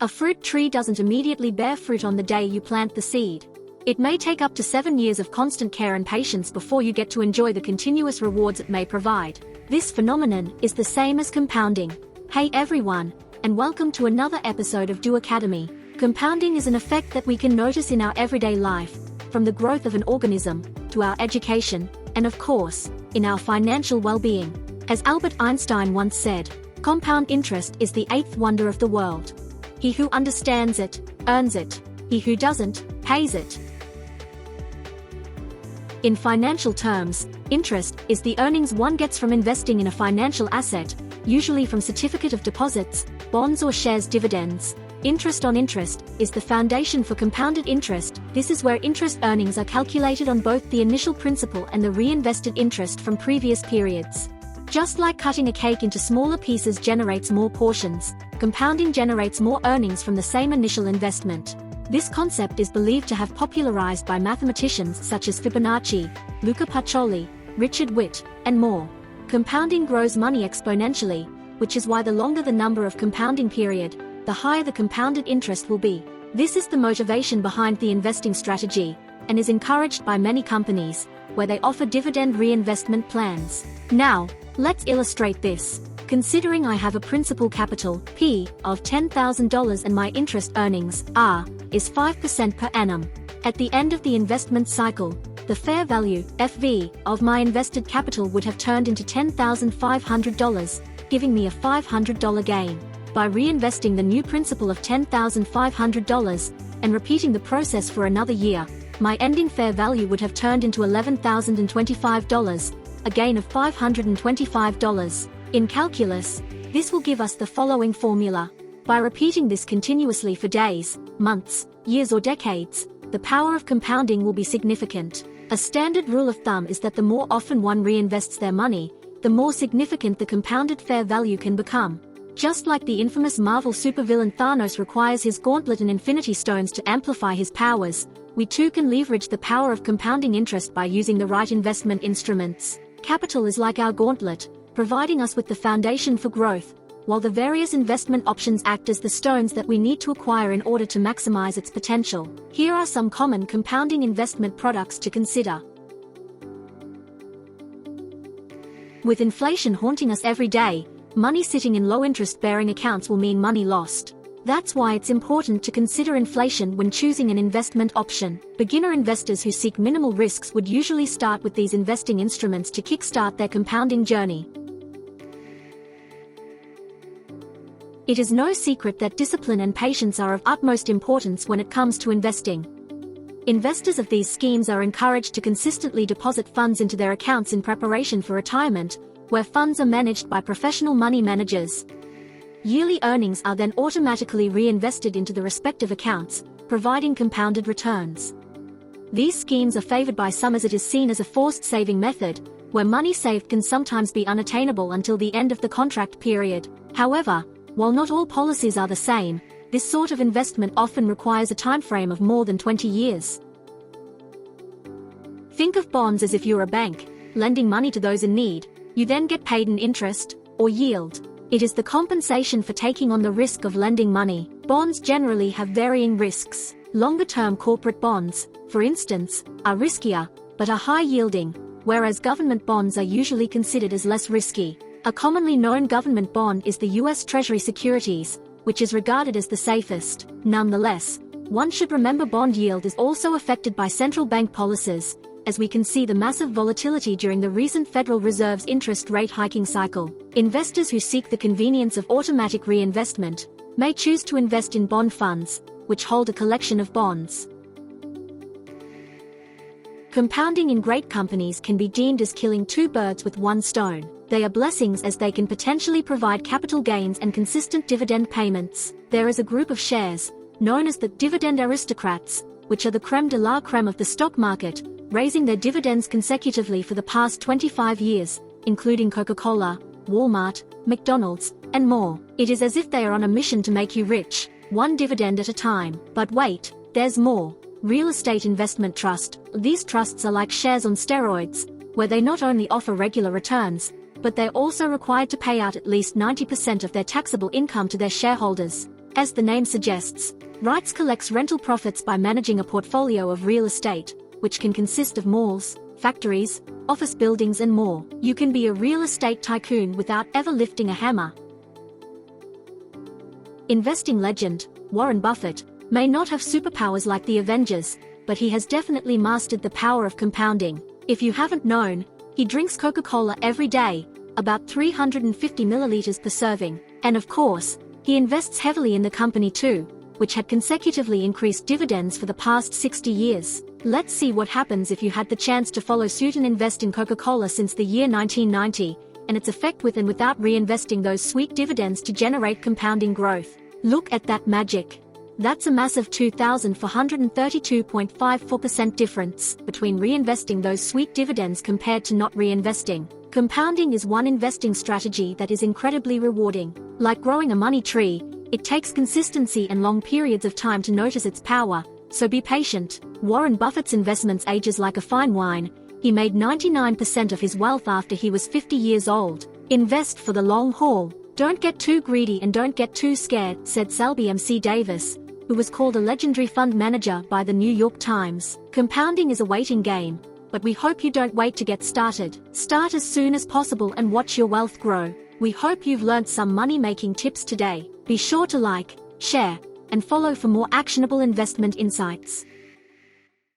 A fruit tree doesn't immediately bear fruit on the day you plant the seed. It may take up to 7 years of constant care and patience before you get to enjoy the continuous rewards it may provide. This phenomenon is the same as compounding. Hey everyone, and welcome to another episode of Do Academy. Compounding is an effect that we can notice in our everyday life, from the growth of an organism, to our education, and of course, in our financial well-being. As Albert Einstein once said, compound interest is the eighth wonder of the world. He who understands it, earns it. He who doesn't, pays it. In financial terms, interest is the earnings one gets from investing in a financial asset, usually from certificate of deposits, bonds or shares dividends. Interest on interest is the foundation for compounded interest. This is where interest earnings are calculated on both the initial principal and the reinvested interest from previous periods. Just like cutting a cake into smaller pieces generates more portions, compounding generates more earnings from the same initial investment. This concept is believed to have popularized by mathematicians such as Fibonacci, Luca Pacioli, Richard Witt, and more. Compounding grows money exponentially, which is why the longer the number of compounding period, the higher the compounded interest will be. This is the motivation behind the investing strategy, and is encouraged by many companies, where they offer dividend reinvestment plans. Now, let's illustrate this. Considering I have a principal capital, P, of $10,000 and my interest earnings, R, is 5% per annum. At the end of the investment cycle, the fair value, FV, of my invested capital would have turned into $10,500, giving me a $500 gain. By reinvesting the new principal of $10,500, and repeating the process for another year, my ending fair value would have turned into $11,025, a gain of $525. In calculus, this will give us the following formula. By repeating this continuously for days, months, years or decades, the power of compounding will be significant. A standard rule of thumb is that the more often one reinvests their money, the more significant the compounded fair value can become. Just like the infamous Marvel supervillain Thanos requires his gauntlet and infinity stones to amplify his powers, we too can leverage the power of compounding interest by using the right investment instruments. Capital is like our gauntlet, providing us with the foundation for growth, while the various investment options act as the stones that we need to acquire in order to maximize its potential. Here are some common compounding investment products to consider. With inflation haunting us every day, money sitting in low interest-bearing accounts will mean money lost. That's why it's important to consider inflation when choosing an investment option. Beginner investors who seek minimal risks would usually start with these investing instruments to kickstart their compounding journey. It is no secret that discipline and patience are of utmost importance when it comes to investing. Investors of these schemes are encouraged to consistently deposit funds into their accounts in preparation for retirement, where funds are managed by professional money managers. Yearly earnings are then automatically reinvested into the respective accounts, providing compounded returns. These schemes are favored by some as it is seen as a forced saving method, where money saved can sometimes be unattainable until the end of the contract period. However, while not all policies are the same, this sort of investment often requires a time frame of more than 20 years. Think of bonds as if you're a bank, lending money to those in need. You then get paid an interest, or yield. It is the compensation for taking on the risk of lending money. Bonds generally have varying risks. Longer-term corporate bonds, for instance, are riskier, but are high-yielding, whereas government bonds are usually considered as less risky. A commonly known government bond is the U.S. Treasury securities, which is regarded as the safest. Nonetheless, one should remember bond yield is also affected by central bank policies, as we can see the massive volatility during the recent Federal Reserve's interest rate hiking cycle. Investors who seek the convenience of automatic reinvestment may choose to invest in bond funds, which hold a collection of bonds. Compounding in great companies can be deemed as killing two birds with one stone. They are blessings as they can potentially provide capital gains and consistent dividend payments. There is a group of shares, known as the dividend aristocrats, which are the creme de la creme of the stock market, raising their dividends consecutively for the past 25 years, including Coca-Cola, Walmart, McDonald's, and more. It is as if they are on a mission to make you rich, one dividend at a time. But wait, there's more. Real estate investment trust. These trusts are like shares on steroids, where they not only offer regular returns, but they're also required to pay out at least 90% of their taxable income to their shareholders. As the name suggests, REITs collects rental profits by managing a portfolio of real estate, which can consist of malls, factories, office buildings and more. You can be a real estate tycoon without ever lifting a hammer. Investing legend, Warren Buffett, may not have superpowers like the Avengers, but he has definitely mastered the power of compounding. If you haven't known, he drinks Coca-Cola every day, about 350 milliliters per serving. And of course, he invests heavily in the company too, which had consecutively increased dividends for the past 60 years. Let's see what happens if you had the chance to follow suit and invest in Coca-Cola since the year 1990, and its effect with and without reinvesting those sweet dividends to generate compounding growth. Look at that magic. That's a massive 2,432.54% difference between reinvesting those sweet dividends compared to not reinvesting. Compounding is one investing strategy that is incredibly rewarding. Like growing a money tree, it takes consistency and long periods of time to notice its power, so be patient. Warren Buffett's investments ages like a fine wine. He made 99% of his wealth after he was 50 years old. Invest for the long haul. Don't get too greedy and don't get too scared, said Selby MC Davis, who was called a legendary fund manager by the New York Times. Compounding is a waiting game, but we hope you don't wait to get started. Start as soon as possible and watch your wealth grow. We hope you've learned some money-making tips today. Be sure to like, share, and follow for more actionable investment insights.